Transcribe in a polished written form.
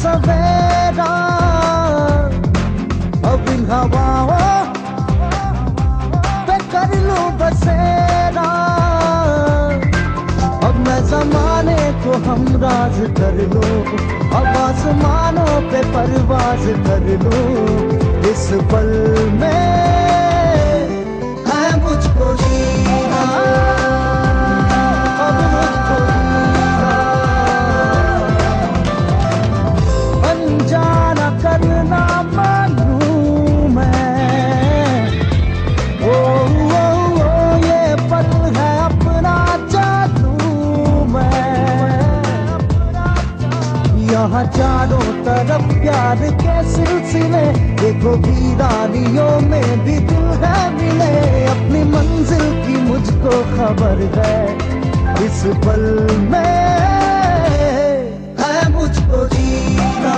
सवेरा, अब इन हवाओं पे कर लूं बसेरा। अब मैं ज़माने को हमराज कर लूं, अब आसमानों पे परवाज कर लूं। इस पल में है मुझको जीना, अब मुझको जीना। अनजाना करना मानूं मैं, ओ ये पल है अपना जादू मैं। यहाँ चारों तरफ प्यार के सिलसिले, देखो वीरानियों में भी दिल है मिले। अपनी मंजिल की मुझको खबर है, इस पल में है मुझको जीना।